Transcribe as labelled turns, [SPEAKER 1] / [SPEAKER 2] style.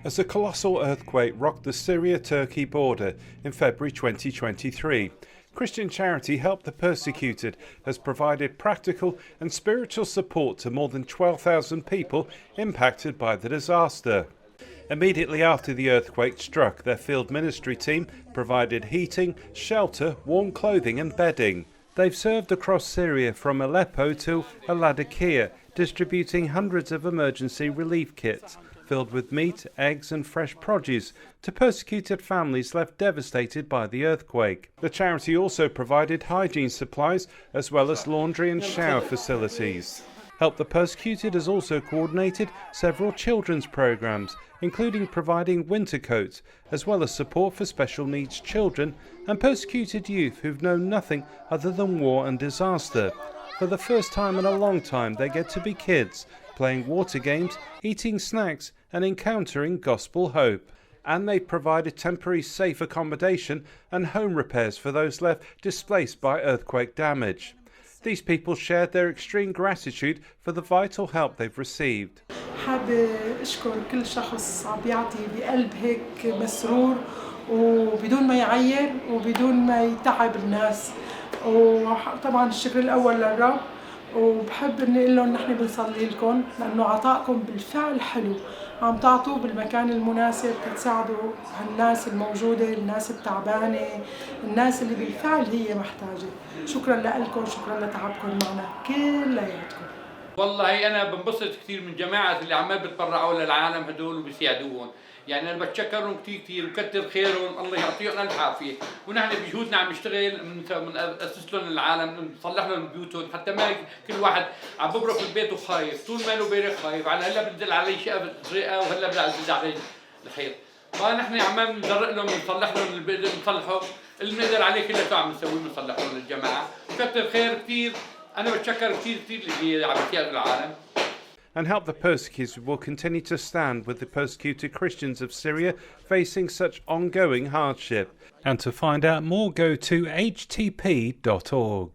[SPEAKER 1] as a colossal earthquake rocked the Syria-Turkey border in February 2023. Christian Charity Help the Persecuted has provided practical and spiritual support to more than 12,000 people impacted by the disaster. Immediately after the earthquake struck, their field ministry team provided heating, shelter, warm clothing and bedding. They've served across Syria from Aleppo to Laodicea, distributing hundreds of emergency relief kits filled with meat, eggs and fresh produce to persecuted families left devastated by the earthquake. The charity also provided hygiene supplies as well as laundry and shower facilities. Help the Persecuted has also coordinated several children's programs, including providing winter coats, as well as support for special needs children and persecuted youth who've known nothing other than war and disaster. For the first time in a long time, they get to be kids, playing water games, eating snacks and encountering gospel hope. And they provided temporary safe accommodation and home repairs for those left displaced by earthquake damage. These people shared their extreme gratitude for the vital help they've received.
[SPEAKER 2] حابة أشكر كل شخص عم بيعطي بقلب هيك مسرور وبدون ما يعير وبدون ما يتعب الناس، وطبعا الشكر الأول للرب، وبحب إني أقول لهم نحن بنصلي لكم لأنه عطائكم بالفعل حلو، عم تعطوا بالمكان المناسب تساعدوا هالناس الموجودة، الناس التعبانة، الناس اللي بالفعل هي محتاجة. شكرا لكم، شكرا لتعبكم معنا كلياتكم.
[SPEAKER 3] والله أنا بنبسط كثير من جماعة اللي عمال بتبرعوا للعالم هدول وبيساعدوهم، يعني أنا بتشكرهم كثير وكثر خيرهم، الله يعطيهم ألف عافية، ونحن بجهودنا عم نشتغل من أسس لهم العالم، نصلح لهم بيوتهم، حتى ما كل واحد عم ببرك البيت وخايف، طول ما له بيرك خايف، على هلا بنزل عليه شقة طريقة وهلا بنزل عليه الحيط، فنحن عمال ندرق لهم ونصلح لهم اللي بنقدر نصلحه، اللي بنقدر عليه كله عم نسويه بنصلح لهم للجماعة، وكثر خير كثير. أنا بتشكر كثير اللي عم يساعدوا العالم.
[SPEAKER 1] And Help the Persecuted will continue to stand with the persecuted Christians of Syria facing such ongoing hardship. And to find out more, go to htp.org.